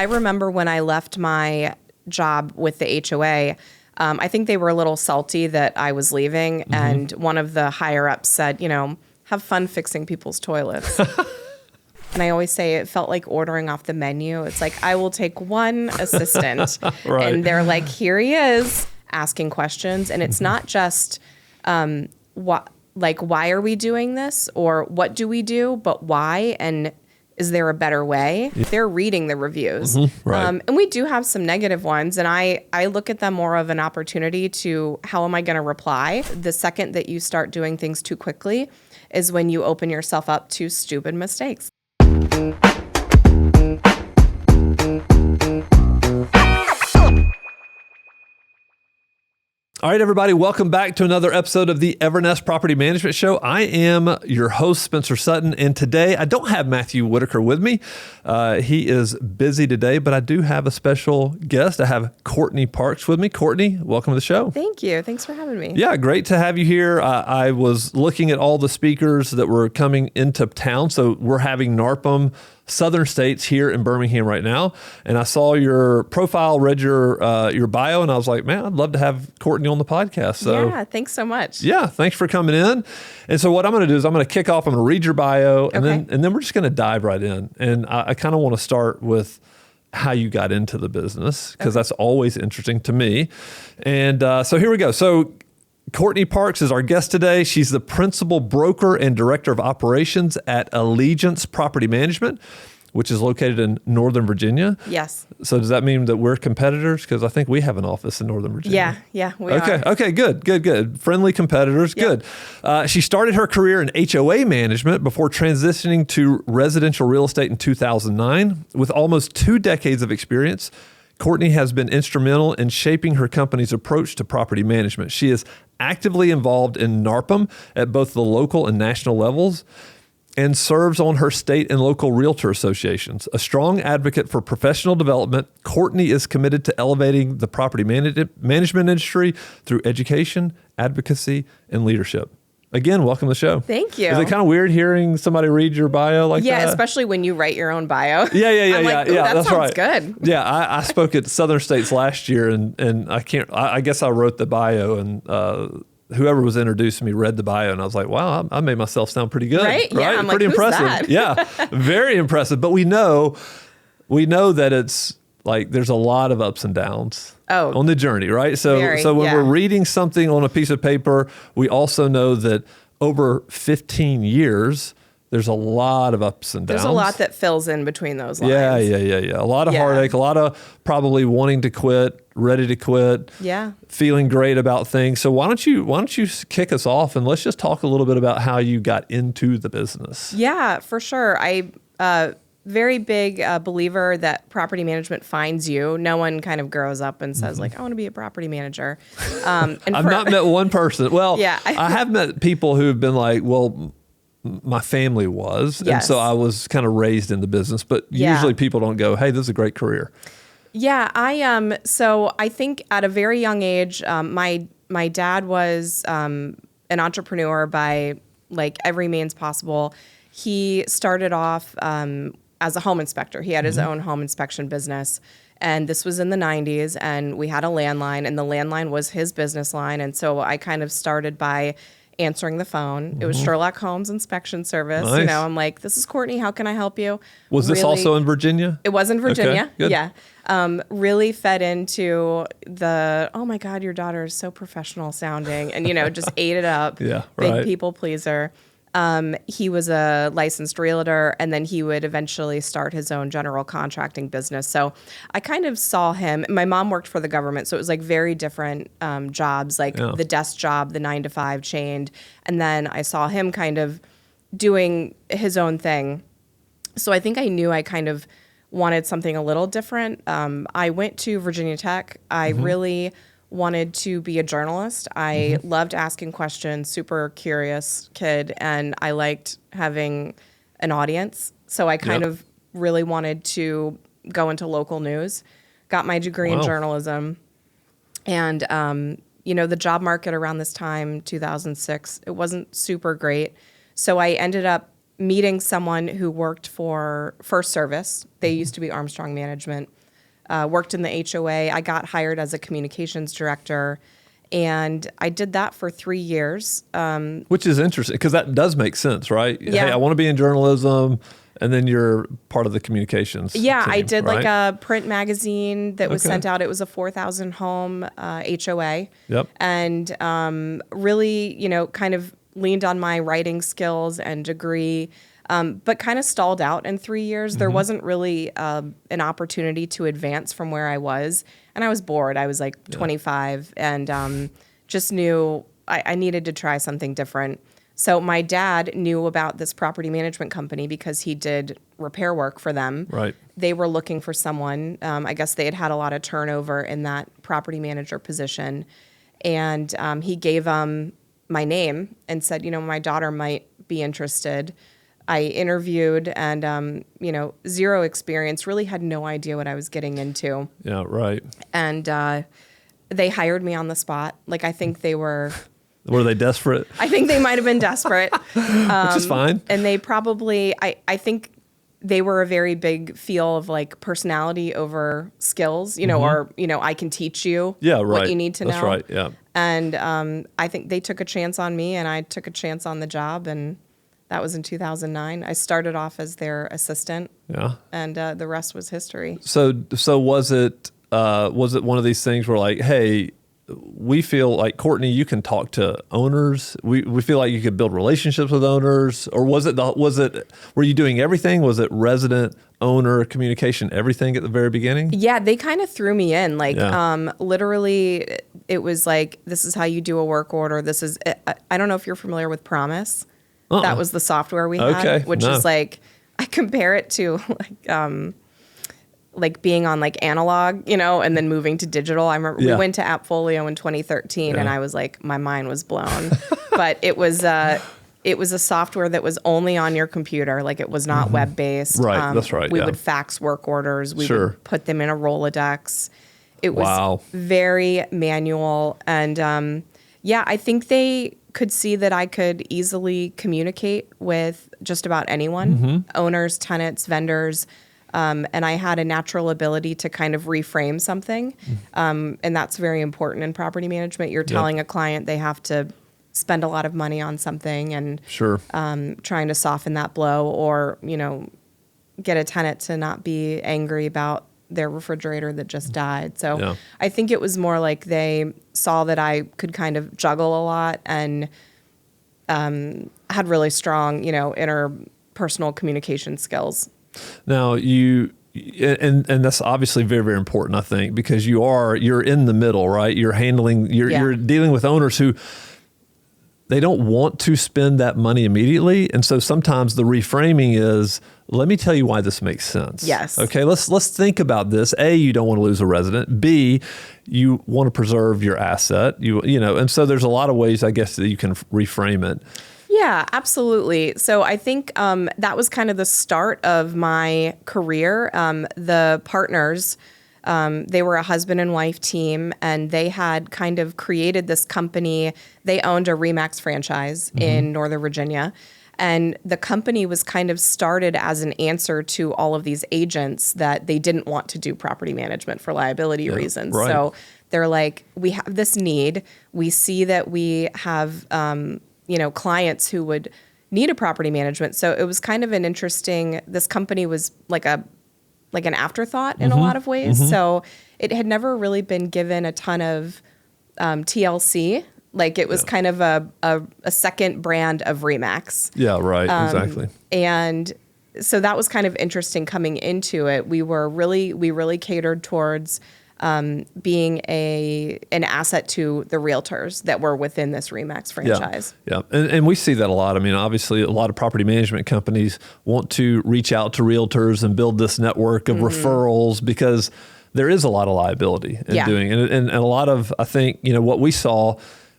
I remember when I left my job with the HOA, I think they were a little salty that I was leaving. And one of the higher ups said, have fun fixing people's toilets. And I always say it felt like ordering off the menu. It's like, I will take one assistant. Right. And they're like, here he is asking questions. And it's not just why are we doing this or what do we do, but why? And is there a better way? They're reading the reviews. Right. And we do have some negative ones. And I look at them more of an opportunity to how am I going to reply? The second that you start doing things too quickly is when you open yourself up to stupid mistakes. All right, everybody, welcome back to another episode of the Evernest Property Management Show. I am your host, Spencer Sutton, and today I don't have Matthew Whitaker with me. He is busy today, but I do have a special guest. I have Courtney Parks with me. Courtney, welcome to the show. Thank you. Thanks for having me. Yeah, great to have you here. I was looking at all the speakers that were coming into town, so we're having NARPM Southern States here in Birmingham right now. And I saw your profile, read your bio, and I was like, man, I'd love to have Courtney on the podcast. So yeah, thanks so much. Yeah, thanks for coming in. And so what I'm going to do is I'm going to kick off. I'm going to read your bio, and then we're just going to dive right in. And I kind of want to start with how you got into the business, because that's always interesting to me. And so here we go. So Courtney Parks is our guest today. She's the principal broker and director of operations at Allegiance Property Management, which is located in Northern Virginia. Yes. So does that mean that we're competitors? Because I think we have an office in Northern Virginia. Yeah, we are. Okay, good. Friendly competitors, good. She started her career in HOA management before transitioning to residential real estate in 2009. With almost 2 decades of experience, Courtney has been instrumental in shaping her company's approach to property management. She is actively involved in NARPM at both the local and national levels and serves on her state and local realtor associations. A strong advocate for professional development, Courtney is committed to elevating the property management industry through education, advocacy, and leadership. Again, welcome to the show. Thank you. Is it kind of weird hearing somebody read your bio like that? Yeah, especially when you write your own bio. Yeah. I'm like, that that's sounds right. good. Yeah, I spoke at Southern States last year, and I guess I wrote the bio, and whoever was introduced to me read the bio, and I was like, wow, I made myself sound pretty good. Right? Yeah, I'm pretty like, impressive. Who's that? Yeah, very impressive. But we know that it's like there's a lot of ups and downs on the journey, right? So when we're reading something on a piece of paper, we also know that over 15 years, there's a lot of ups and downs. There's a lot that fills in between those lines. Yeah. A lot of heartache, a lot of probably wanting to quit, ready to quit, feeling great about things. So why don't you kick us off, and let's just talk a little bit about how you got into the business. Yeah, for sure. I very big believer that property management finds you. No one kind of grows up and says like, I want to be a property manager. And I've not met one person. Well, I have met people who've been like, well, my family was, and so I was kind of raised in the business, but usually people don't go, hey, this is a great career. Yeah, so I think at a very young age, my dad was an entrepreneur by like every means possible. He started off as a home inspector. He had his own home inspection business. And this was in the 90s, and we had a landline, and the landline was his business line. And so I kind of started by answering the phone. It was Sherlock Holmes Inspection Service. Nice. I'm like, this is Courtney. How can I help you? Was this also in Virginia? It was in Virginia. Okay, good. Yeah. Really fed into the, oh my God, your daughter is so professional sounding, and, just ate it up. Yeah, Big right. people pleaser. He was a licensed realtor, and then he would eventually start his own general contracting business. So I kind of saw him. My mom worked for the government, so it was like very different jobs, like the desk job, the 9-to-5 chained. And then I saw him kind of doing his own thing. So I think I knew I kind of wanted something a little different. I went to Virginia Tech. I really wanted to be a journalist. I loved asking questions, super curious kid, and I liked having an audience. So I kind of really wanted to go into local news. Got my degree in journalism. And, the job market around this time, 2006, it wasn't super great. So I ended up meeting someone who worked for First Service. They used to be Armstrong Management. Worked in the HOA. I got hired as a communications director, and I did that for 3 years. Which is interesting because that does make sense, right? Yeah. Hey, I want to be in journalism, and then you're part of the communications. Yeah, team, I did right? like a print magazine that was sent out. It was a 4,000 home HOA. Yep. And really, kind of leaned on my writing skills and degree, but kind of stalled out in 3 years. There wasn't really an opportunity to advance from where I was. And I was bored. I was like 25 and just knew I needed to try something different. So my dad knew about this property management company because he did repair work for them. Right. They were looking for someone. I guess they had a lot of turnover in that property manager position. And he gave my name and said, my daughter might be interested. I interviewed and, zero experience, really had no idea what I was getting into. Yeah, right. And they hired me on the spot. Like, I think they were... Were they desperate? I think they might have been desperate. Which is fine. And they probably, I think they were a very big feel of like personality over skills, or, I can teach you what you need to know. That's right, yeah. And I think they took a chance on me and I took a chance on the job. And that was in 2009. I started off as their assistant. Yeah. And the rest was history. So was it one of these things where like, hey, we feel like, Courtney, you can talk to owners. We feel like you could build relationships with owners, or were you doing everything? Was it resident, owner, communication, everything at the very beginning? Yeah, they kind of threw me in. Like, literally, it was like, this is how you do a work order. I don't know if you're familiar with Promise. That was the software we had, which is like, I compare it to like being on like analog, and then moving to digital. I remember we went to Appfolio in 2013 and I was like, my mind was blown. But it was a software that was only on your computer. Like, it was not web-based. Right, that's right. We would fax work orders. We would put them in a Rolodex. It was very manual. And I think they could see that I could easily communicate with just about anyone, owners, tenants, vendors. And I had a natural ability to kind of reframe something. And that's very important in property management. You're telling a client they have to spend a lot of money on something and trying to soften that blow or, get a tenant to not be angry about their refrigerator that just died. So I think it was more like they saw that I could kind of juggle a lot and had really strong, interpersonal communication skills. Now and that's obviously very, very important, I think, because you're in the middle, right? You're dealing with owners who they don't want to spend that money immediately. And so sometimes the reframing is, let me tell you why this makes sense. Yes. Okay, let's think about this. A, you don't want to lose a resident. B, you want to preserve your asset. And so there's a lot of ways, I guess, that you can reframe it. Yeah, absolutely. So I think that was kind of the start of my career. The partners, they were a husband and wife team, and they had kind of created this company. They owned a RE/MAX franchise in Northern Virginia. And the company was kind of started as an answer to all of these agents that they didn't want to do property management for liability reasons. Right. So they're like, we have this need. We see that we have clients who would need a property management. So it was kind of an interesting, this company was like an afterthought in a lot of ways. So it had never really been given a ton of TLC. Like, it was kind of a second brand of RE/MAX. Yeah, right, exactly. And so that was kind of interesting coming into it. We really catered towards being an asset to the realtors that were within this RE/MAX franchise. Yeah. And we see that a lot. I mean, obviously, a lot of property management companies want to reach out to realtors and build this network of referrals because there is a lot of liability in doing it. And a lot of, I think, what we saw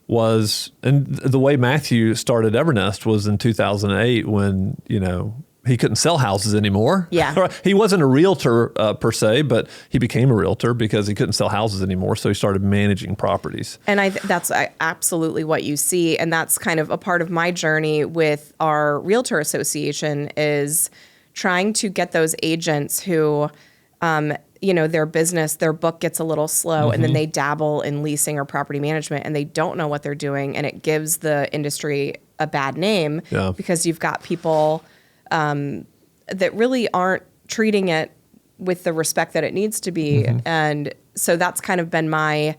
was, and the way Matthew started Evernest was in 2008 when, he couldn't sell houses anymore. Yeah. He wasn't a realtor per se, but he became a realtor because he couldn't sell houses anymore. So he started managing properties. And that's absolutely what you see. And that's kind of a part of my journey with our realtor association is trying to get those agents who, their book gets a little slow and then they dabble in leasing or property management and they don't know what they're doing. And it gives the industry a bad name because you've got people that really aren't treating it with the respect that it needs to be. And so that's kind of been my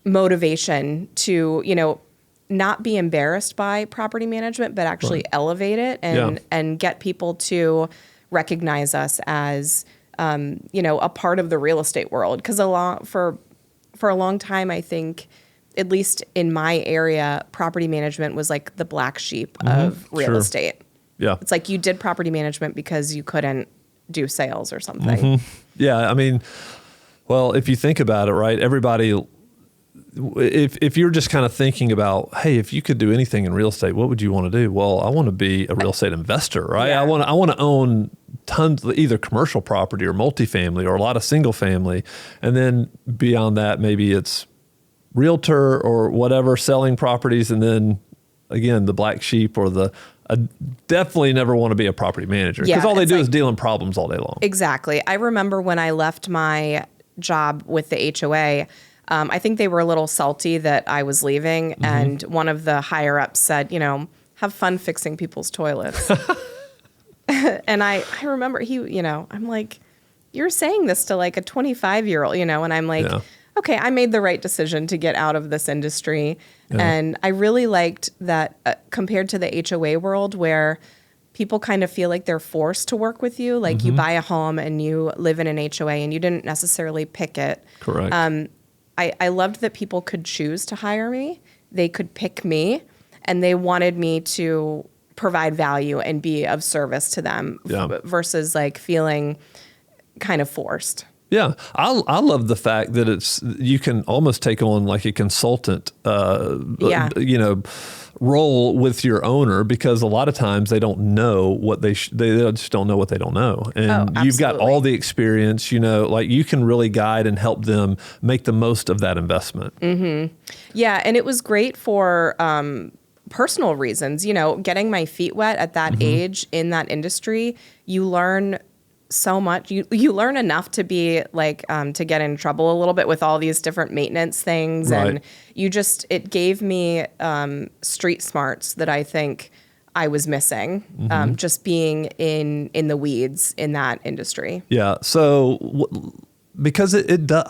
motivation to, not be embarrassed by property management, but actually elevate it and get people to recognize us as, a part of the real estate world. Because for a long time, I think, at least in my area, property management was like the black sheep of real estate. Yeah. It's like you did property management because you couldn't do sales or something. Yeah. I mean, well, if you think about it, right, everybody, if you're just kind of thinking about, hey, if you could do anything in real estate, what would you want to do? Well, I want to be a real estate investor, right? Yeah. I want to own tons of either commercial property or multifamily or a lot of single family. And then beyond that, maybe it's realtor or whatever, selling properties. And then again, the black sheep or I definitely never want to be a property manager because all they do is deal in problems all day long. Exactly. I remember when I left my job with the HOA, I think they were a little salty that I was leaving. And one of the higher ups said, have fun fixing people's toilets. And I remember I'm like, you're saying this to like a 25-year-old, and I'm like, okay, I made the right decision to get out of this industry. Yeah. And I really liked that compared to the HOA world where people kind of feel like they're forced to work with you. Like you buy a home and you live in an HOA and you didn't necessarily pick it. Correct. I loved that people could choose to hire me. They could pick me and they wanted me to provide value and be of service to them versus like feeling kind of forced. Yeah, I love the fact that you can almost take on like a consultant, role with your owner because a lot of times they don't know what they just don't know what they don't know, and you've got all the experience. Like you can really guide and help them make the most of that investment. Yeah, and it was great for personal reasons. Getting my feet wet at that age in that industry, you learn so much. You learn enough to be like to get in trouble a little bit with all these different maintenance things, and it gave me street smarts that I think I was missing just being in the weeds in that industry. Yeah. So because it does,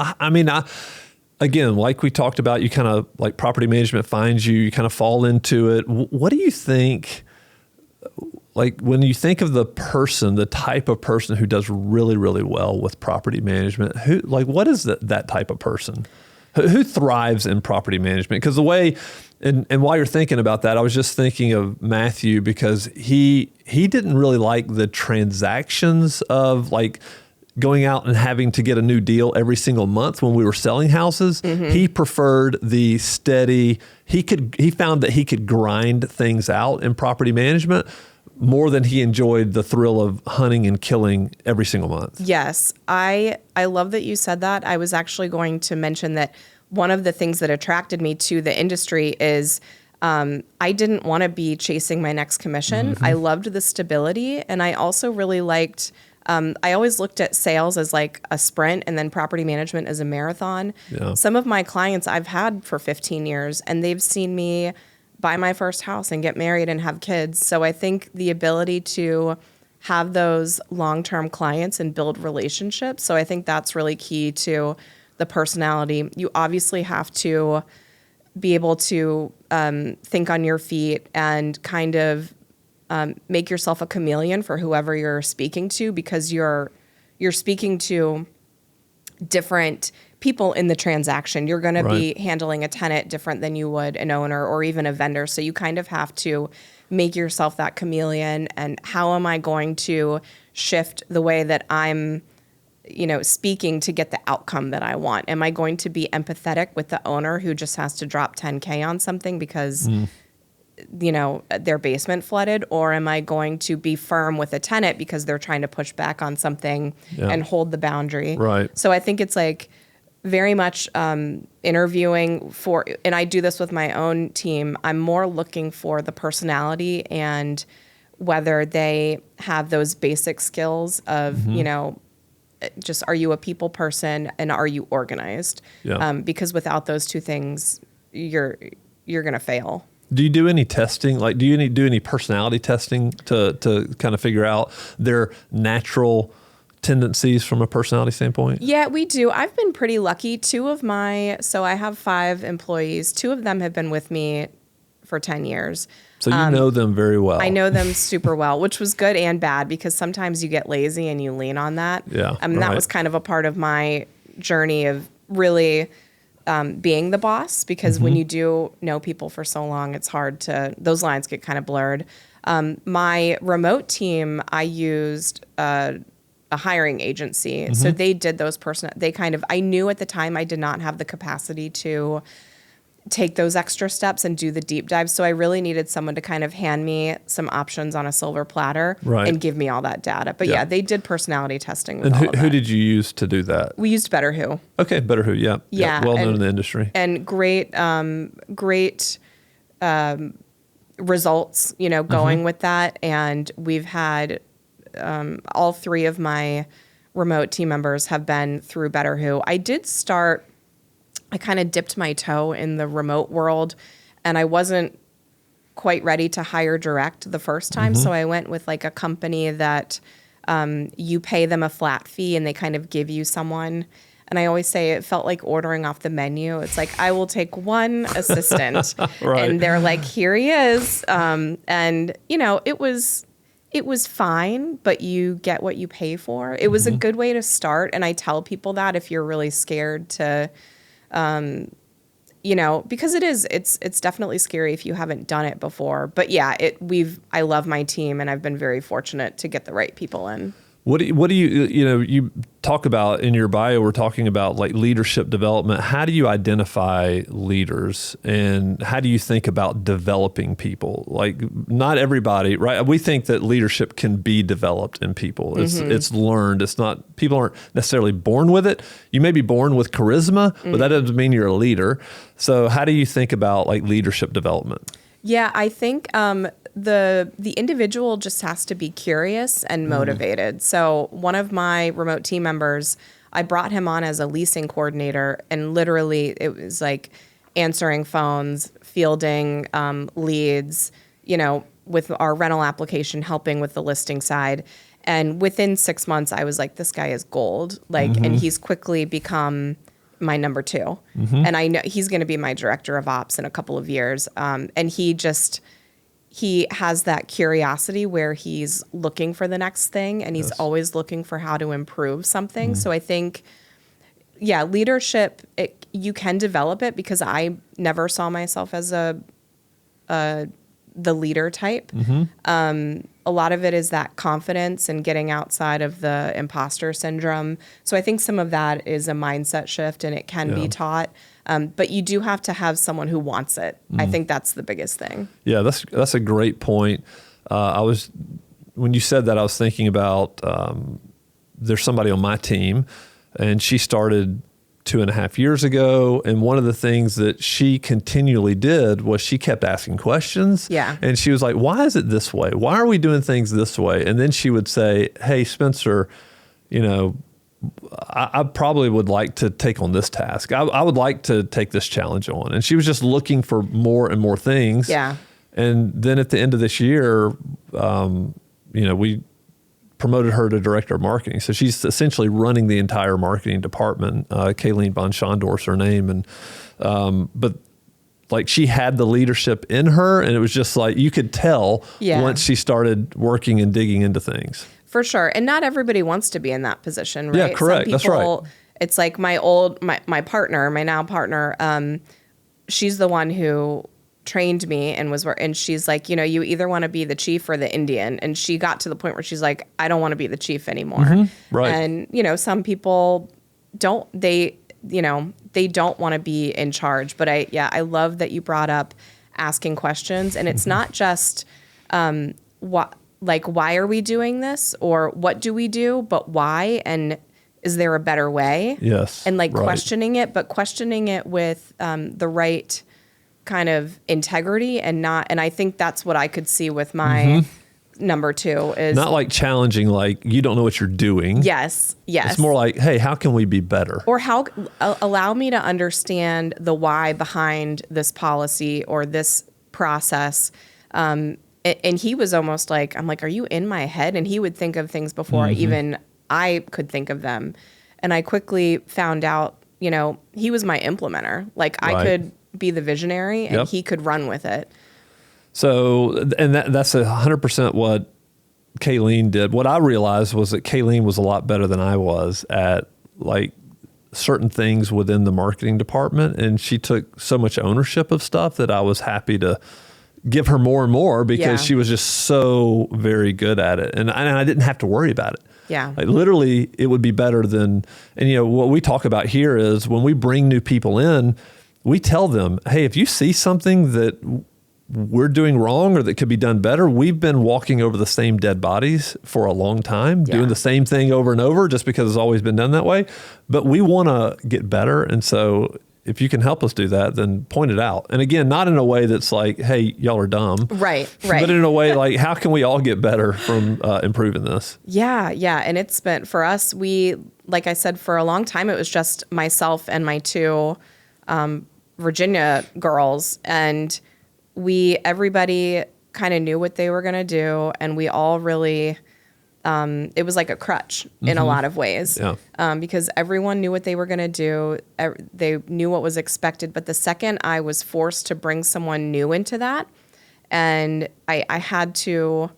again, like we talked about, you kind of like property management finds you, you kind of fall into it. What do you think? Like when you think of the type of person who does really, really well with property management, what is that type of person? Who thrives in property management? Because the way, and while you're thinking about that, I was just thinking of Matthew because he didn't really like the transactions of like going out and having to get a new deal every single month when we were selling houses. He preferred the steady, he found that he could grind things out in property management more than he enjoyed the thrill of hunting and killing every single month. Yes. I love that you said that. I was actually going to mention that one of the things that attracted me to the industry is I didn't want to be chasing my next commission. I loved the stability. And I also really liked, I always looked at sales as like a sprint and then property management as a marathon. Yeah. Some of my clients I've had for 15 years and they've seen me buy my first house and get married and have kids. So I think the ability to have those long-term clients and build relationships. So I think that's really key to the personality. You obviously have to be able to think on your feet and kind of make yourself a chameleon for whoever you're speaking to because you're speaking to different people in the transaction. You're going to be handling a tenant different than you would an owner or even a vendor. So you kind of have to make yourself that chameleon. And how am I going to shift the way that I'm, speaking to get the outcome that I want? Am I going to be empathetic with the owner who just has to drop $10K on something because their basement flooded, or am I going to be firm with a tenant because they're trying to push back on something and hold the boundary? Right. So I think it's like very much interviewing for, and I do this with my own team. I'm more looking for the personality and whether they have those basic skills of, just are you a people person and are you organized? Yeah. Because without those two things, you're going to fail. Do you do any testing? Like, do you do any personality testing to kind of figure out their natural tendencies from a personality standpoint? Yeah, we do. I've been pretty lucky. So I have 5 employees. 2 of them have been with me for 10 years. So you know them very well. I know them super well, which was good and bad because sometimes you get lazy and you lean on that. Yeah, That was kind of a part of my journey of really being the boss, because when you do know people for so long, it's hard to, those lines get kind of blurred. My remote team, I used a hiring agency. So they did those I knew at the time I did not have the capacity to take those extra steps and do the deep dive. So I really needed someone to kind of hand me some options on a silver platter and give me all that data. But yeah, they did personality testing with all of that. Who did you use to do that? We used Better Who. Okay, Better Who, yeah. Yeah. Well known in the industry. And great results, going with that. And we've had all 3 of my remote team members have been through Better Who. I kind of dipped my toe in the remote world, and I wasn't quite ready to hire direct the first time. So I went with like a company that you pay them a flat fee and they kind of give you someone. And I always say it felt like ordering off the menu. It's like, I will take one assistant and they're like, here he is. And it was fine, but you get what you pay for. It was a good way to start. And I tell people that if you're really scared to, because it's definitely scary if you haven't done it before. But yeah, I love my team and I've been very fortunate to get the right people in. What do you talk about in your bio? We're talking about like leadership development. How do you identify leaders and how do you think about developing people? Like, not everybody, right? We think that leadership can be developed in people. It's learned. It's not, people aren't necessarily born with it. You may be born with charisma, but that doesn't mean you're a leader. So how do you think about like leadership development? Yeah, I think the individual just has to be curious and motivated. So one of my remote team members, I brought him on as a leasing coordinator, and literally it was like answering phones, fielding leads, with our rental application, helping with the listing side. And within 6 months, I was like, this guy is gold. And he's quickly become my number 2. And I know he's going to be my director of ops in a couple of years. And he has that curiosity where he's looking for the next thing and he's always looking for how to improve something. So I think, leadership, you can develop it, because I never saw myself as the leader type. A lot of it is that confidence and getting outside of the imposter syndrome. So I think some of that is a mindset shift and it can be taught. But you do have to have someone who wants it. I think that's the biggest thing. Yeah, that's a great point. When you said that, I was thinking about there's somebody on my team, and she started 2.5 years ago. And one of the things that she continually did was she kept asking questions. Yeah. And she was like, why is it this way? Why are we doing things this way? And then she would say, hey, Spencer, I probably would like to take on this task. I would like to take this challenge on. And she was just looking for more and more things. Yeah. And then at the end of this year, we promoted her to director of marketing. So she's essentially running the entire marketing department. Kayleen Von Schondorf's her name. And, but like, she had the leadership in her, and it was just like, you could tell once she started working and digging into things. For sure. And not everybody wants to be in that position, right? Yeah, correct. Some people, that's right. It's like my partner, my now partner, she's the one who trained me and she's like, you either want to be the chief or the Indian. And she got to the point where she's like, I don't want to be the chief anymore. Right. And, some people they don't want to be in charge. But I love that you brought up asking questions. And it's not just why are we doing this or what do we do, but why, and is there a better way? Yes. And right. questioning it, but questioning it with the right kind of integrity and I think that's what I could see with my number 2 is not like challenging, like you don't know what you're doing. Yes. It's more like, hey, how can we be better? Or how allow me to understand the why behind this policy or this process. And he was almost like, I'm like, are you in my head? And he would think of things before even I could think of them. And I quickly found out, he was my implementer. Like I could be the visionary and he could run with it. So, and that's 100% what Kayleen did. What I realized was that Kayleen was a lot better than I was at like certain things within the marketing department. And she took so much ownership of stuff that I was happy to give her more and more because she was just so very good at it. And I didn't have to worry about it. Yeah. Like literally it would be better than, and what we talk about here is when we bring new people in, we tell them, hey, if you see something that we're doing wrong or that could be done better, we've been walking over the same dead bodies for a long time, doing the same thing over and over just because it's always been done that way. But we want to get better. And so if you can help us do that, then point it out. And again, not in a way that's like, hey, y'all are dumb. Right. But in a way like, how can we all get better from improving this? Yeah. And it's been, for us, like I said, for a long time, it was just myself and my 2 Virginia girls. And everybody kind of knew what they were going to do. And we all really, it was like a crutch in a lot of ways because everyone knew what they were going to do. They knew what was expected. But the second I was forced to bring someone new into that, and I had to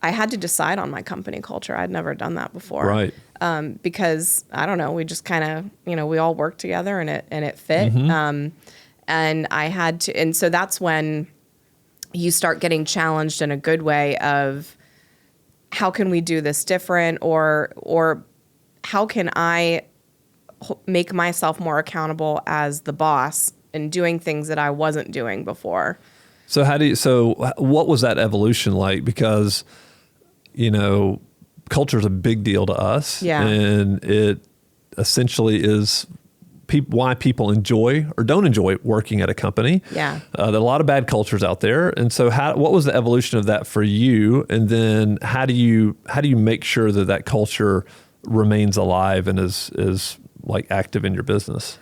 decide on my company culture. I'd never done that before. Right. Because I don't know, we just kind of, we all worked together and it fit. And I had to, and so that's when you start getting challenged in a good way of how can we do this different or how can I make myself more accountable as the boss and doing things that I wasn't doing before. So what was that evolution like? Because, culture is a big deal to us. Yeah. And it essentially is why people enjoy or don't enjoy working at a company. Yeah. There are a lot of bad cultures out there. And so what was the evolution of that for you? And then how do you make sure that culture remains alive and is like active in your business?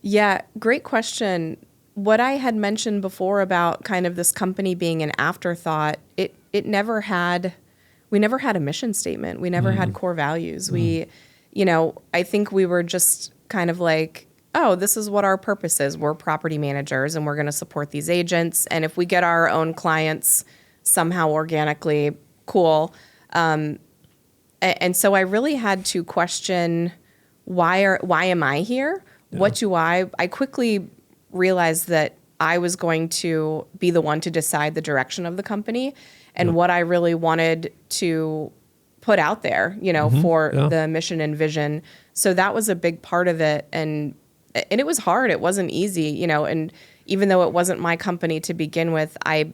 Yeah. Great question. What I had mentioned before about kind of this company being an afterthought, we never had a mission statement. We never had core values. I think we were just kind of like, oh, this is what our purpose is. We're property managers and we're going to support these agents. And if we get our own clients somehow organically, cool. And so I really had to question, why am I here? Yeah. What do I quickly realized that I was going to be the one to decide the direction of the company and what I really wanted to put out there, for the mission and vision. So that was a big part of it. And it was hard. It wasn't easy, and even though it wasn't my company to begin with, I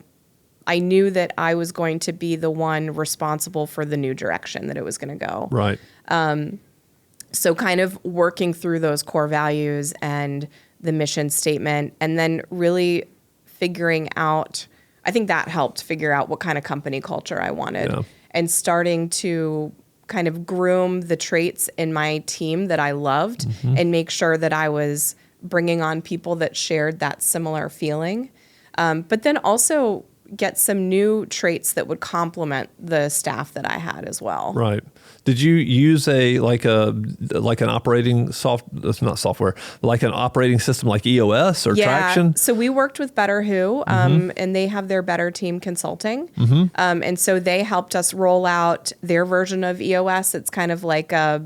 knew that I was going to be the one responsible for the new direction that it was going to go. Right. So kind of working through those core values and the mission statement, and then really figuring out, I think that helped figure out what kind of company culture I wanted and starting to kind of groom the traits in my team that I loved and make sure that I was bringing on people that shared that similar feeling. But then also get some new traits that would complement the staff that I had as well. Right. Did you use an operating like an operating system like EOS or Traction? So we worked with Better Who, and they have their Better Team Consulting. And so they helped us roll out their version of EOS. It's kind of like a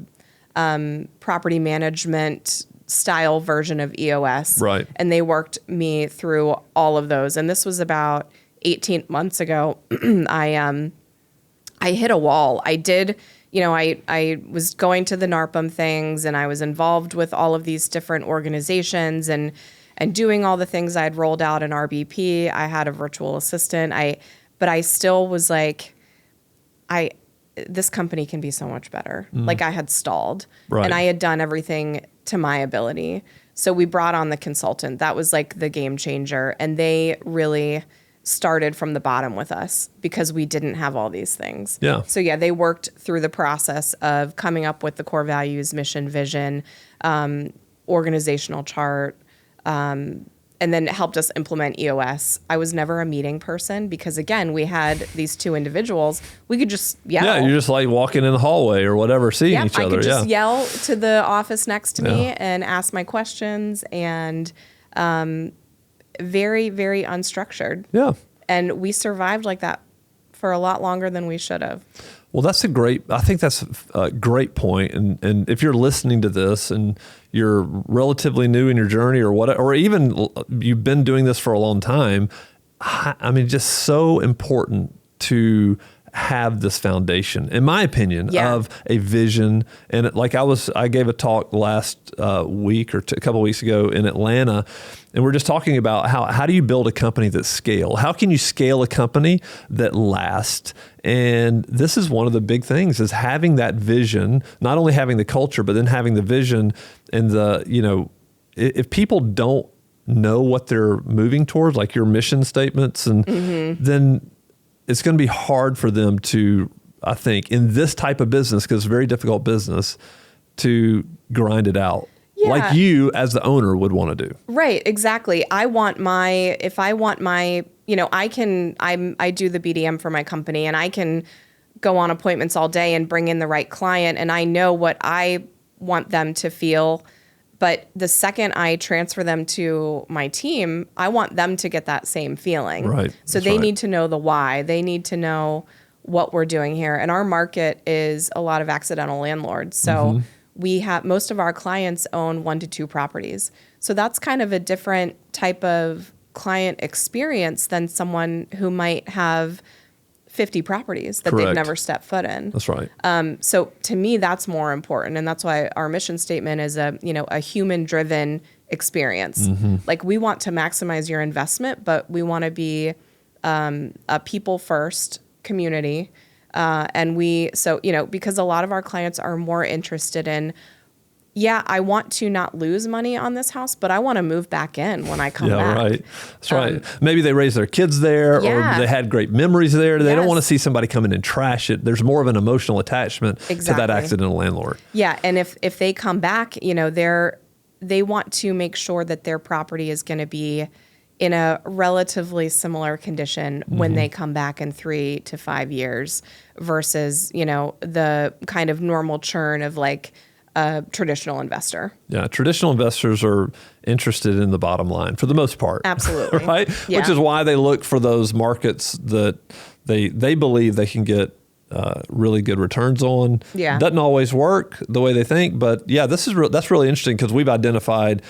property management style version of EOS. Right. And they worked me through all of those. And this was about 18 months ago. I hit a wall. I did, I was going to the NARPM things and I was involved with all of these different organizations and and doing all the things I'd rolled out in RBP. I had a virtual assistant. But I still was like, this company can be so much better. Like I had stalled and I had done everything to my ability. So we brought on the consultant. That was like the game changer. And they really started from the bottom with us because we didn't have all these things. Yeah. So yeah, they worked through the process of coming up with the core values, mission, vision, organizational chart, and then helped us implement EOS. I was never a meeting person because, again, we had these two individuals. We could just yell. Yeah, you're just like walking in the hallway or whatever, seeing each other. I could just yell to the office next to me and ask my questions, and very, very unstructured. Yeah. And we survived like that for a lot longer than we should have. Well, I think that's a great point. And if you're listening to this and you're relatively new in your journey or whatever, or even you've been doing this for a long time, I mean, just so important to have this foundation, in my opinion, of a vision. And like I gave a talk last week or a couple of weeks ago in Atlanta, and we're just talking about how do you build a company that scale? How can you scale a company that lasts? And this is one of the big things, is having that vision, not only having the culture, but then having the vision and if people don't know what they're moving towards, like your mission statements, and then it's going to be hard for them to, I think, in this type of business, because it's a very difficult business, to grind it out. Yeah. Like you as the owner would want to do. Right, exactly. I do the BDM for my company, and I can go on appointments all day and bring in the right client, and I know what I want them to feel. But the second I transfer them to my team, I want them to get that same feeling. Right. So they need to know the why. They need to know what we're doing here. And our market is a lot of accidental landlords. So we have, most of our clients own 1 to 2 properties. So that's kind of a different type of client experience than someone who might have 50 properties that they've never stepped foot in. That's right. So to me, that's more important. And that's why our mission statement is a human-driven experience. Like, we want to maximize your investment, but we want to be a people-first community. Because a lot of our clients are more interested in, I want to not lose money on this house, but I want to move back in when I come back. Yeah, right. That's right. Maybe they raised their kids there, or they had great memories there. They don't want to see somebody come in and trash it. There's more of an emotional attachment to that accidental landlord. Yeah, and if they come back, they want to make sure that their property is going to be in a relatively similar condition when they come back in 3 to 5 years versus, the kind of normal churn of like a traditional investor. Yeah, traditional investors are interested in the bottom line for the most part. Absolutely. Right? Yeah. Which is why they look for those markets that they believe they can get really good returns on. Yeah. Doesn't always work the way they think, but that's really interesting, because we've identified,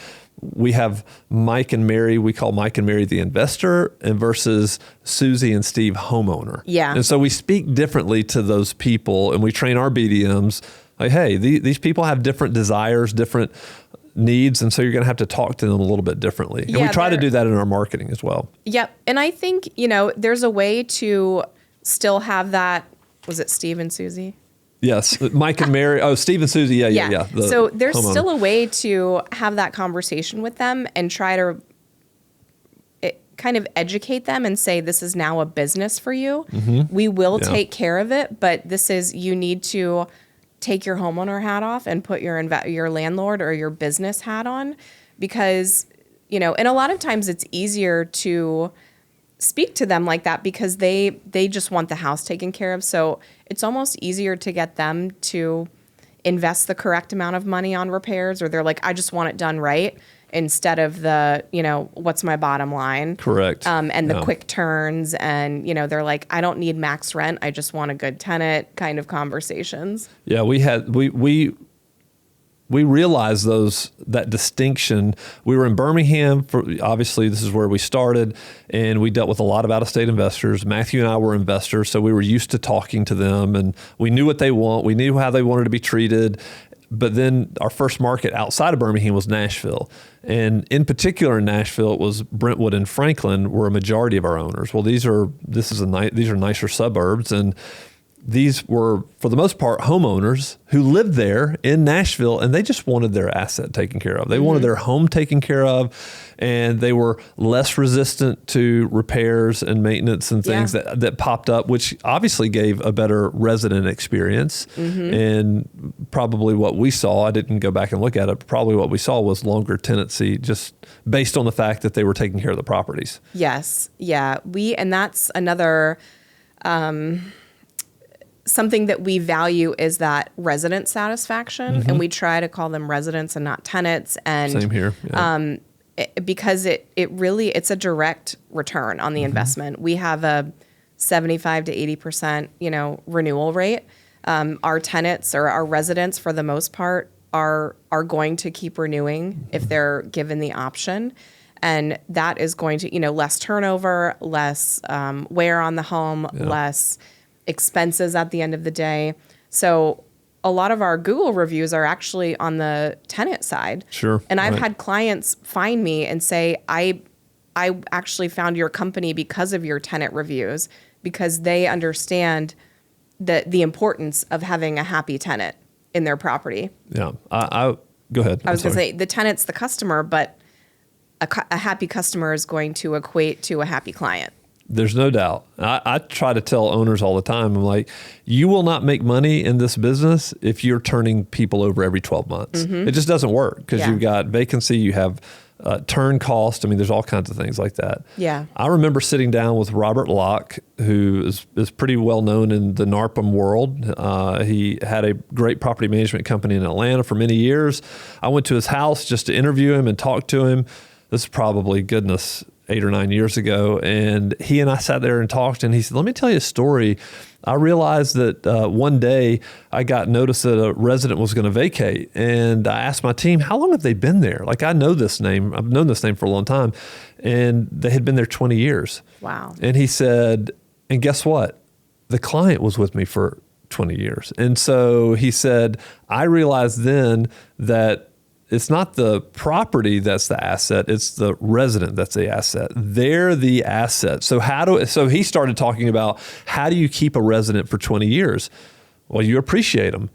we have Mike and Mary, we call Mike and Mary the investor, and versus Susie and Steve homeowner. Yeah. And so we speak differently to those people, and we train our BDMs like, hey, these people have different desires, different needs, and so you're going to have to talk to them a little bit differently. And we try to do that in our marketing as well. Yep. And I think, there's a way to still have that. Was it Steve and Susie? Yes, Mike and Mary. Oh, Steve and Susie. Yeah. So there's still a way to have that conversation with them and try to kind of educate them and say, this is now a business for you. We will take care of it, but you need to take your homeowner hat off and put your landlord or your business hat on, because, and a lot of times it's easier to speak to them like that because they just want the house taken care of. So it's almost easier to get them to invest the correct amount of money on repairs, or they're like, I just want it done right, instead of the, what's my bottom line? Correct. And the quick turns, and, they're like, I don't need max rent, I just want a good tenant kind of conversations. Yeah, we realized that distinction. We were in Birmingham, obviously this is where we started, and we dealt with a lot of out-of-state investors. Matthew and I were investors, so we were used to talking to them, and we knew what they want. We knew how they wanted to be treated. But then our first market outside of Birmingham was Nashville. And in particular in Nashville, it was Brentwood and Franklin were a majority of our owners. Well, these are nicer suburbs, and these were, for the most part, homeowners who lived there in Nashville, and they just wanted their asset taken care of. They wanted their home taken care of, and they were less resistant to repairs and maintenance and things that popped up, which obviously gave a better resident experience. And probably what we saw, I didn't go back and look at it, but probably what we saw was longer tenancy just based on the fact that they were taking care of the properties. Yes. Yeah. And that's another... something that we value is that resident satisfaction, and we try to call them residents and not tenants. And same here. Yeah. Because it really, it's a direct return on the investment. We have a 75 to 80%, renewal rate. Our tenants or our residents, for the most part, are going to keep renewing if they're given the option. And that is going to, less turnover, less wear on the home, less expenses at the end of the day. So a lot of our Google reviews are actually on the tenant side. Sure. And I've had clients find me and say, I actually found your company because of your tenant reviews, because they understand the importance of having a happy tenant in their property. Yeah. I go ahead. I was going to say the tenant's the customer, but a happy customer is going to equate to a happy client. There's no doubt. I try to tell owners all the time, I'm like, you will not make money in this business if you're turning people over every 12 months. It just doesn't work because you've got vacancy, you have turn cost. I mean, there's all kinds of things like that. Yeah. I remember sitting down with Robert Locke, who is pretty well known in the NARPM world. He had a great property management company in Atlanta for many years. I went to his house just to interview him and talk to him. This is probably, goodness, 8 or 9 years ago. And he and I sat there and talked, and he said, let me tell you a story. I realized that one day I got notice that a resident was going to vacate. And I asked my team, how long have they been there? Like, I know this name. I've known this name for a long time. And they had been there 20 years. Wow. And he said, and guess what? The client was with me for 20 years. And so he said, I realized then that it's not the property that's the asset, it's the resident that's the asset. They're the asset. So he started talking about, how do you keep a resident for 20 years? Well, you appreciate them.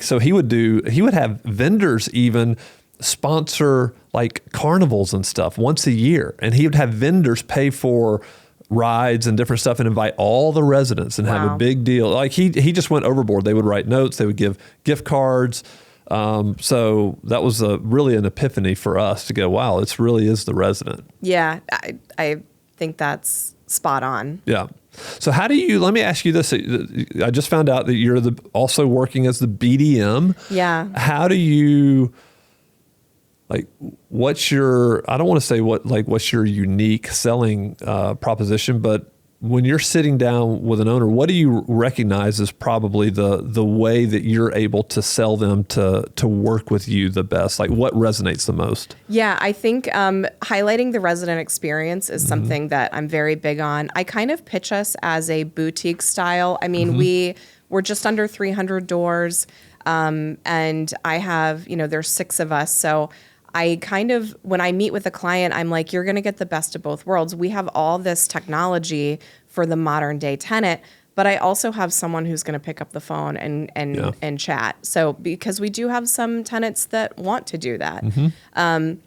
So he would have vendors even sponsor like carnivals and stuff once a year. And he would have vendors pay for rides and different stuff and invite all the residents and have a big deal. Like he just went overboard. They would write notes, they would give gift cards. So that was really an epiphany for us to go, wow, it really is the resident. Yeah, I think that's spot on. Yeah. So let me ask you this. I just found out that you're also working as the BDM. Yeah. How do you, what's your, I don't want to say what's your unique selling proposition, but when you're sitting down with an owner, what do you recognize as probably the way that you're able to sell them to work with you the best? Like, what resonates the most? Yeah, I think highlighting the resident experience is something that I'm very big on. I kind of pitch us as a boutique style. I mean, we're just under 300 doors, and I have, there's 6 of us. So I kind of, when I meet with a client, I'm like, you're going to get the best of both worlds. We have all this technology for the modern day tenant, but I also have someone who's going to pick up the phone and chat. So because we do have some tenants that want to do that. And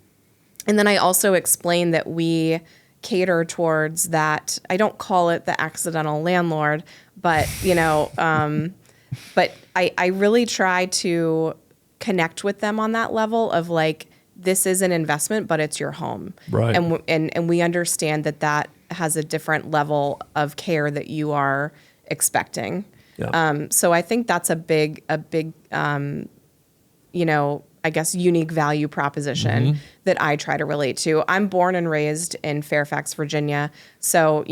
then I also explain that we cater towards that. I don't call it the accidental landlord, but, but I really try to connect with them on that level of like, this is an investment, but it's your home. Right. And we understand that has a different level of care that you are expecting. Yeah. So I think that's a big, I guess, unique value proposition that I try to relate to. I'm born and raised in Fairfax, Virginia. So,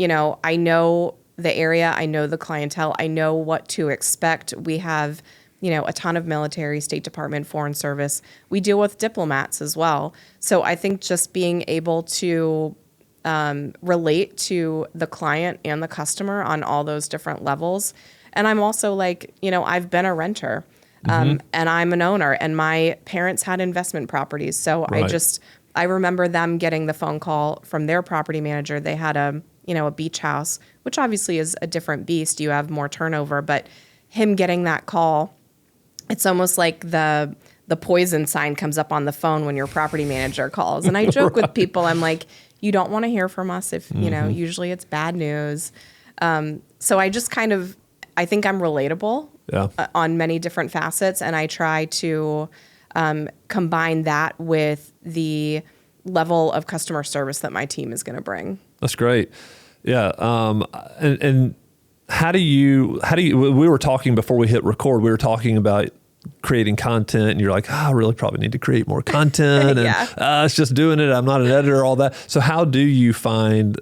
I know the area, I know the clientele, I know what to expect. We have a ton of military, State Department, Foreign Service. We deal with diplomats as well. So I think just being able to relate to the client and the customer on all those different levels. And I'm also like, I've been a renter. And I'm an owner, and my parents had investment properties. So Right. I remember them getting the phone call from their property manager. They had a beach house, which obviously is a different beast. You have more turnover, but him getting that call, it's almost like the poison sign comes up on the phone when your property manager calls. And I joke with people, I'm like, you don't want to hear from us if, usually it's bad news. So I just I think I'm relatable on many different facets. And I try to combine that with the level of customer service that my team is going to bring. That's great. Yeah. And how do you, we were talking before we hit record, we were talking about creating content, and you're like, I really probably need to create more content, and it's just doing it. I'm not an editor, all that. So how do you find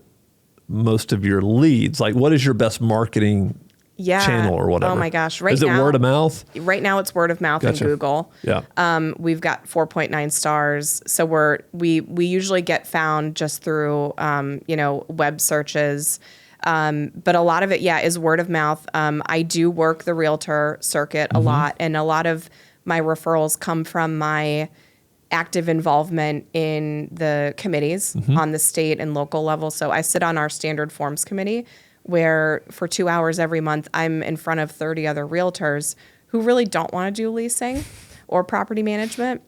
most of your leads? Like, what is your best marketing channel or whatever? Oh my gosh. Is it word of mouth? Right now it's word of mouth and Google. Yeah. We've got 4.9 stars. So we usually get found just through, web searches. But a lot of it, is word of mouth. I do work the realtor circuit a lot, and a lot of my referrals come from my active involvement in the committees on the state and local level. So I sit on our standard forms committee, where for 2 hours every month, I'm in front of 30 other realtors who really don't want to do leasing or property management.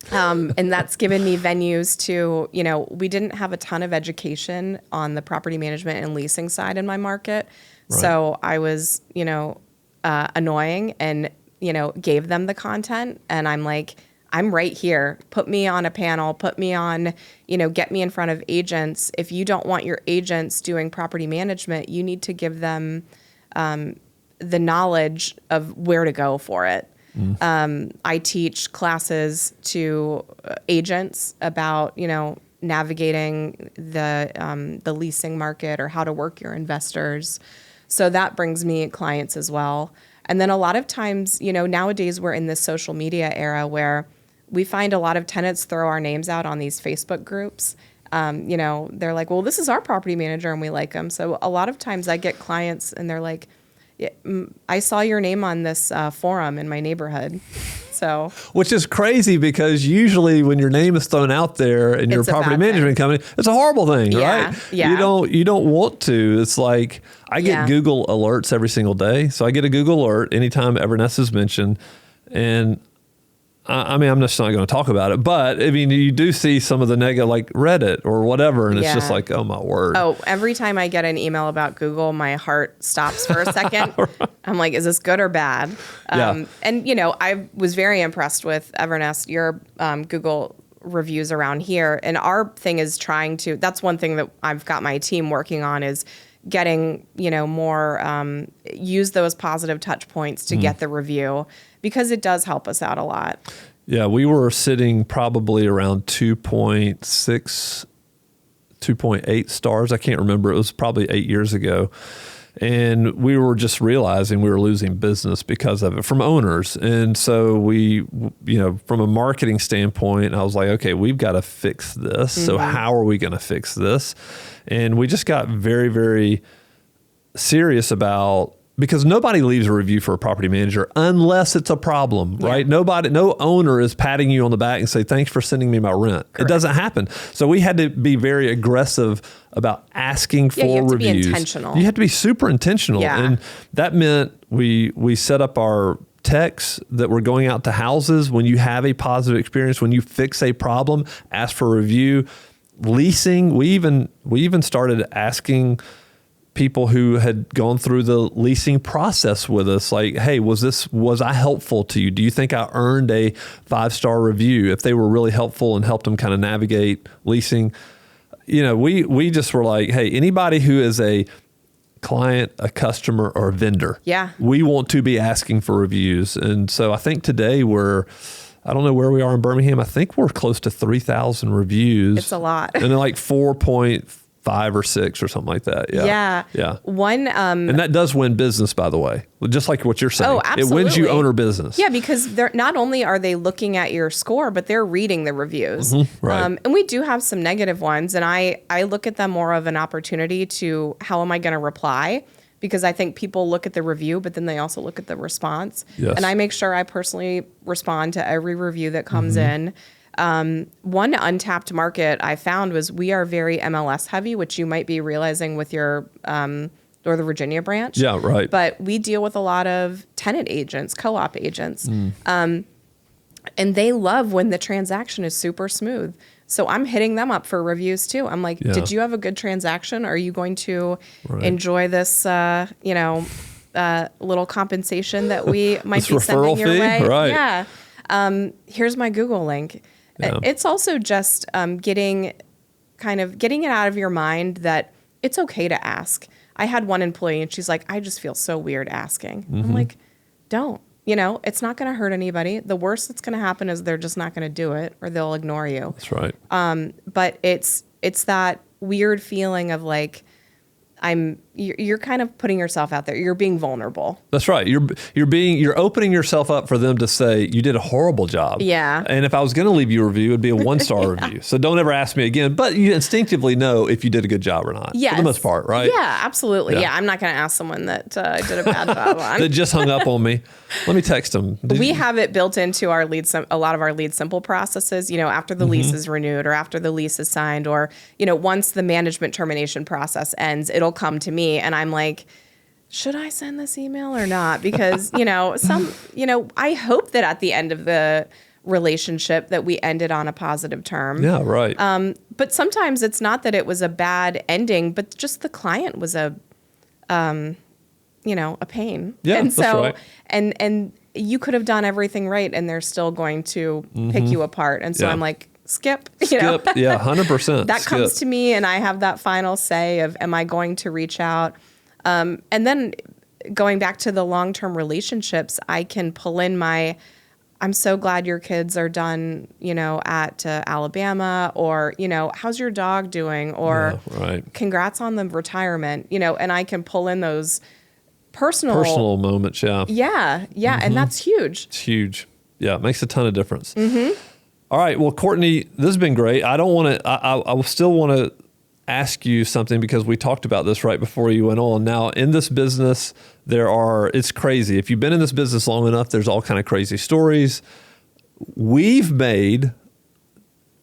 And that's given me venues to, we didn't have a ton of education on the property management and leasing side in my market. Right. So I was, annoying and, gave them the content. And I'm like, I'm right here. Put me on a panel, put me on, get me in front of agents. If you don't want your agents doing property management, you need to give them the knowledge of where to go for it. I teach classes to agents about, navigating the leasing market or how to work your investors. So that brings me clients as well. And then a lot of times, nowadays we're in this social media era where we find a lot of tenants throw our names out on these Facebook groups. They're like, well, this is our property manager and we like them. So a lot of times I get clients and they're like, I saw your name on this forum in my neighborhood. So, which is crazy because usually when your name is thrown out there in your property management company, it's a horrible thing, right? Yeah. You don't want to. It's like I get Google alerts every single day. So I get a Google alert anytime Evernest is mentioned, and I'm just not going to talk about it, but you do see some of the negative, like Reddit or whatever, and it's just like, oh my word. Oh, every time I get an email about Google, my heart stops for a second. Right. I'm like, is this good or bad? And I was very impressed with Evernest, your Google reviews around here, and our thing is that's one thing that I've got my team working on is getting, more, use those positive touch points to get the review, because it does help us out a lot. Yeah, we were sitting probably around 2.6, 2.8 stars. I can't remember. It was probably 8 years ago. And we were just realizing we were losing business because of it from owners. And so we, from a marketing standpoint, I was like, okay, we've got to fix this. So how are we going to fix this? And we just got very, very serious about, because nobody leaves a review for a property manager unless it's a problem, right? No owner is patting you on the back and say, thanks for sending me my rent. Correct. It doesn't happen. So we had to be very aggressive about asking for reviews. You have to be intentional. You have to be super intentional. Yeah. And that meant we set up our texts that were going out to houses. When you have a positive experience, when you fix a problem, ask for a review. Leasing, we even started asking people who had gone through the leasing process with us, like, hey, was I helpful to you? Do you think I earned a 5-star review? If they were really helpful and helped them kind of navigate leasing, we just were like, hey, anybody who is a client, a customer, or a vendor, we want to be asking for reviews. And so I think today I don't know where we are in Birmingham. I think we're close to 3,000 reviews. It's a lot. And they're like 4.5 or 6 or something like that. Yeah. One, and that does win business, by the way, just like what you're saying. Oh, absolutely. It wins you owner business. Yeah, because they're not only are they looking at your score, but they're reading the reviews. Right. And we do have some negative ones, and I look at them more of an opportunity to how am I going to reply? because I think people look at the review, but then they also look at the response. Yes. And I make sure I personally respond to every review that comes in. One untapped market I found was we are very MLS heavy, which you might be realizing with your Northern Virginia branch. Yeah, right. But we deal with a lot of tenant agents, co-op agents. And they love when the transaction is super smooth. So I'm hitting them up for reviews too. I'm like, did you have a good transaction? Are you going to enjoy this, little compensation that we might be sending your way? Right. Yeah. Here's my Google link. Yeah. It's also just getting it out of your mind that it's okay to ask. I had one employee and she's like, I just feel so weird asking. I'm like, don't. It's not going to hurt anybody. The worst that's going to happen is they're just not going to do it or they'll ignore you. That's right. But it's that weird feeling of like, you're kind of putting yourself out there. You're being vulnerable. That's right. You're opening yourself up for them to say you did a horrible job. Yeah. And if I was going to leave you a review, it'd be a 1-star review. So don't ever ask me again. But you instinctively know if you did a good job or not. Yes. For the most part, right? Yeah, absolutely. Yeah, I'm not going to ask someone that I did a bad job on. That just hung up on me. Let me text them. We have it built into our a lot of our lead simple processes. After the lease is renewed or after the lease is signed, or once the management termination process ends, it'll come to me and I'm like, should I send this email or not? Because, I hope that at the end of the relationship that we ended on a positive term. Yeah, right. But sometimes it's not that it was a bad ending, but just the client was a pain. Yeah, and that's so, right. And you could have done everything right and they're still going to pick you apart. And so I'm like, skip. Skip. Yeah, 100%. That comes to me and I have that final say of, am I going to reach out? And then going back to the long-term relationships, I can pull in I'm so glad your kids are done, at Alabama, or, how's your dog doing? Or congrats on the retirement, and I can pull in those personal moments. Yeah. Yeah. Yeah. And that's huge. It's huge. Yeah. It makes a ton of difference. All right. Well, Courtney, this has been great. I still want to ask you something because we talked about this right before you went on. Now, in this business, it's crazy. If you've been in this business long enough, there's all kind of crazy stories. We've made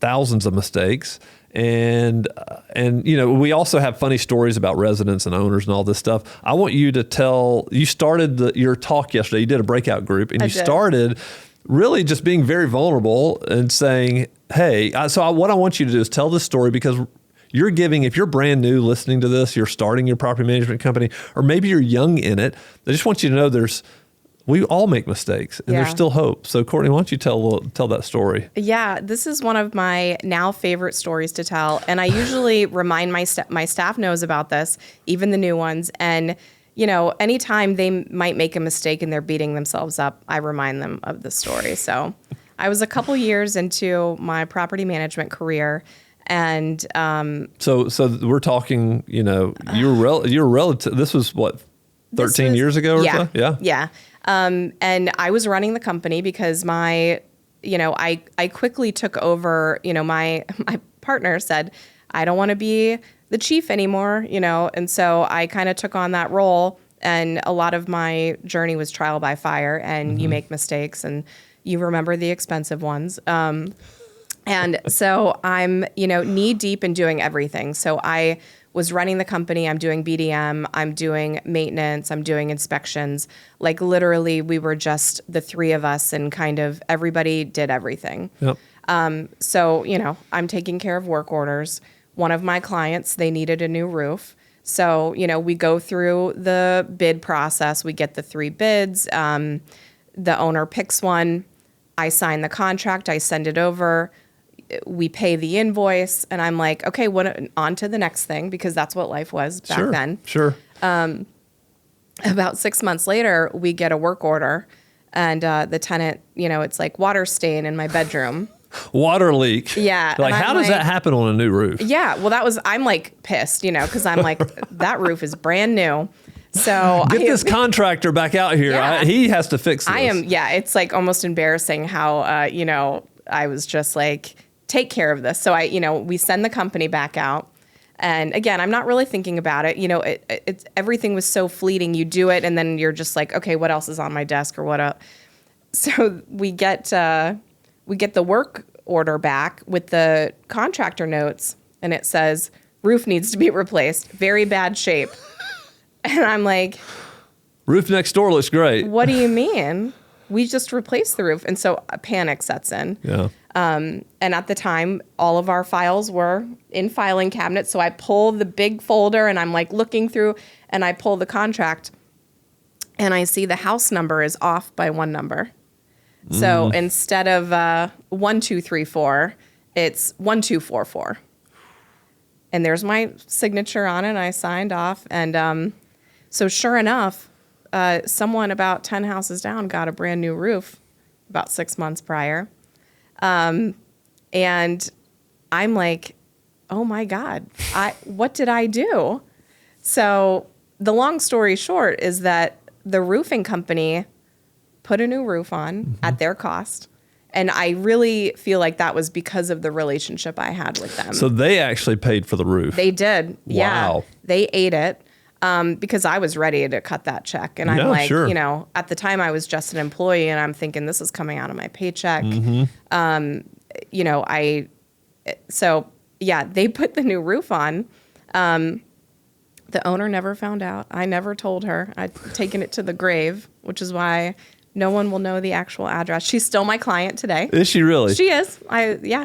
thousands of mistakes. And we also have funny stories about residents and owners and all this stuff. I want you to you started your talk yesterday. You did a breakout group and started really just being very vulnerable and saying, hey, what I want you to do is tell this story because you're giving, if you're brand new listening to this, you're starting your property management company, or maybe you're young in it, I just want you to know we all make mistakes and there's still hope. So Courtney, why don't you tell that story? Yeah, this is one of my now favorite stories to tell. And I usually remind my staff knows about this, even the new ones. And anytime they might make a mistake and they're beating themselves up, I remind them of the story. So I was a couple years into my property management career. And so we're talking, you're relative. This was what, 13 years ago or so? Yeah. Yeah. And I was running the company because I quickly took over, my partner said, I don't want to be the chief anymore, and so I kind of took on that role. And a lot of my journey was trial by fire, and you make mistakes and you remember the expensive ones. And so I'm, knee deep in doing everything. So I was running the company. I'm doing BDM. I'm doing maintenance. I'm doing inspections. Like literally we were just the three of us and kind of everybody did everything. Yep. So, I'm taking care of work orders. One of my clients, they needed a new roof. So, we go through the bid process. We get the 3 bids. The owner picks one. I sign the contract. I send it over. We pay the invoice. And I'm like, okay, on to the next thing, because that's what life was back then. Sure. About 6 months later, we get a work order. And the tenant, it's like water stain in my bedroom. Water leak. Yeah. Like, how does that happen on a new roof? Yeah. Well, I'm like pissed, because I'm like, that roof is brand new. So get this contractor back out here. Yeah. He has to fix this. It's like almost embarrassing how, I was just like, take care of this. So we send the company back out. And again, I'm not really thinking about it. You know, it's everything was so fleeting. You do it, and then you're just like, okay, what else is on my desk or what else? So we get the work order back with the contractor notes, and it says roof needs to be replaced, very bad shape. And I'm like, roof next door looks great. What do you mean? We just replaced the roof. And so a panic sets in. Yeah. And at the time, all of our files were in filing cabinets. So I pull the big folder and I'm like looking through, and I pull the contract and I see the house number is off by one number. So instead of 1234, it's 1244. And there's my signature on it. And I signed off. And so sure enough, someone about 10 houses down got a brand new roof about 6 months prior. And I'm like, oh my God, what did I do? So the long story short is that the roofing company put a new roof on at their cost. And I really feel like that was because of the relationship I had with them. So they actually paid for the roof. They did. Yeah. Wow. They ate it. Because I was ready to cut that check. And I'm like, sure. you know, at the time I was just an employee and I'm thinking this is coming out of my paycheck. You know, they put the new roof on. The owner never found out. I never told her. I'd taken it to the grave, which is why no one will know the actual address. She's still my client today. Is she really? She is.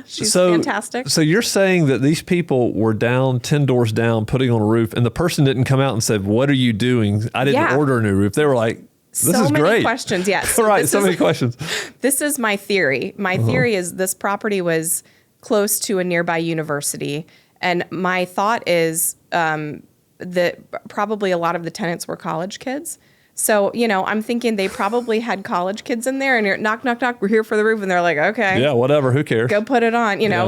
She's fantastic. So you're saying that these people were down 10 doors down putting on a roof, and the person didn't come out and said, "What are you doing? I didn't order a new roof." They were like, "This is great." So many questions. Yes. Right. So many questions. This is my theory. My theory is this property was close to a nearby university. And my thought is that probably a lot of the tenants were college kids. So, you know, I'm thinking they probably had college kids in there and you're knock, knock, knock, we're here for the roof. And they're like, okay. Yeah, whatever. Who cares? Go put it on. You know,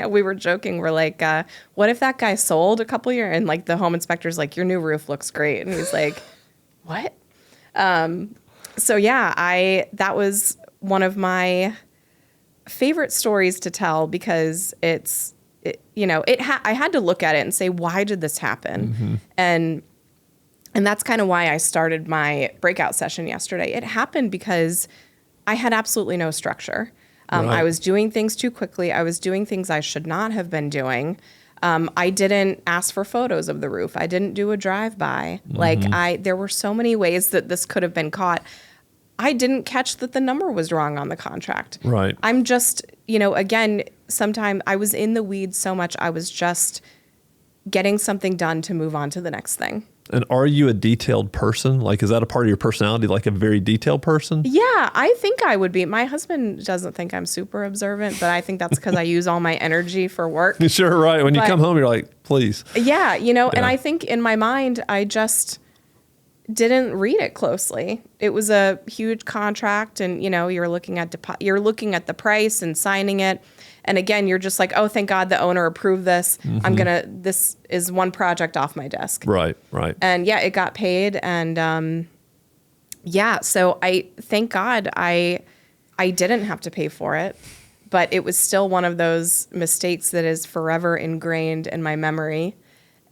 we were joking. We're like, what if that guy sold a couple years? And like the home inspector's like, your new roof looks great. And he's like, what? So yeah, that was one of my favorite stories to tell because I had to look at it and say, why did this happen? And that's kind of why I started my breakout session yesterday. It happened because I had absolutely no structure. Right. I was doing things too quickly. I was doing things I should not have been doing. I didn't ask for photos of the roof. I didn't do a drive-by. There were so many ways that this could have been caught. I didn't catch that the number was wrong on the contract. Right. I'm just, again, sometimes I was in the weeds so much. I was just getting something done to move on to the next thing. And are you a detailed person? Like, is that a part of your personality, like a very detailed person? Yeah, I think I would be. My husband doesn't think I'm super observant, but I think that's because I use all my energy for work. Sure, right. When you come home, you're like, please. Yeah, and I think in my mind, I just didn't read it closely. It was a huge contract and, you're looking at the price and signing it. And again, you're just like, oh, thank God the owner approved this. This is one project off my desk. Right, right. And yeah, it got paid. And so thank God I didn't have to pay for it, but it was still one of those mistakes that is forever ingrained in my memory.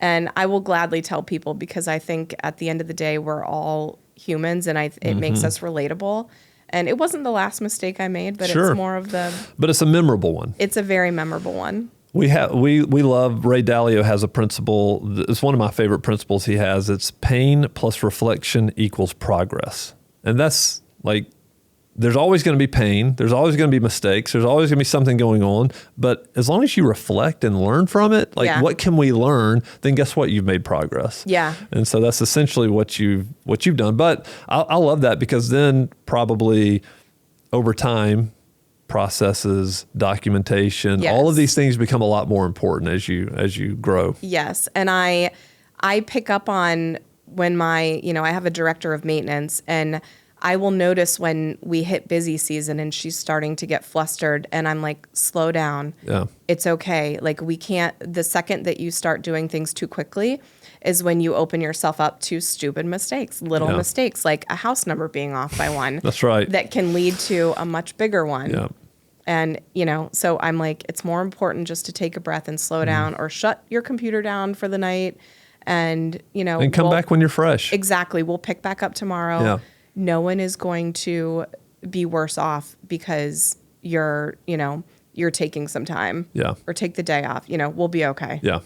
And I will gladly tell people because I think at the end of the day, we're all humans and it makes us relatable. And it wasn't the last mistake I made, but Sure. it's more of the... But it's a memorable one. It's a very memorable one. We love, Ray Dalio has a principle, it's one of my favorite principles he has. It's pain plus reflection equals progress. And that's like, there's always going to be pain. There's always going to be mistakes. There's always going to be something going on. But as long as you reflect and learn from it, what can we learn? Then guess what? You've made progress. Yeah. And so that's essentially what you've done. But I love that because then probably over time, processes, documentation, all of these things become a lot more important as you grow. Yes. And I pick up on when I have a director of maintenance and I will notice when we hit busy season and she's starting to get flustered and I'm like, slow down. Yeah. It's okay. Like the second that you start doing things too quickly is when you open yourself up to stupid mistakes, little mistakes, like a house number being off by one. That's right. That can lead to a much bigger one. Yeah. And, so I'm like, it's more important just to take a breath and slow down, or shut your computer down for the night. And, and come back when you're fresh. Exactly. We'll pick back up tomorrow. Yeah. No one is going to be worse off because you're taking some time. Yeah. Or take the day off. We'll be okay. Yeah.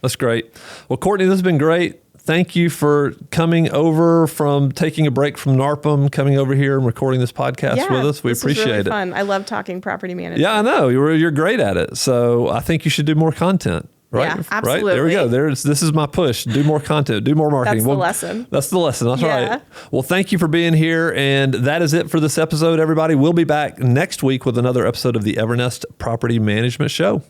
That's great. Well, Courtney, this has been great. Thank you for coming over from taking a break from NARPM, coming over here and recording this podcast with us. We appreciate really it. Fun. I love talking property management. Yeah, I know. You're great at it. So I think you should do more content. Right? Yeah, absolutely. Right? There we go. This is my push. Do more content. Do more marketing. That's the lesson. That's the lesson. That's Yeah. right. Well, thank you for being here. And that is it for this episode, everybody. We'll be back next week with another episode of the Evernest Property Management Show.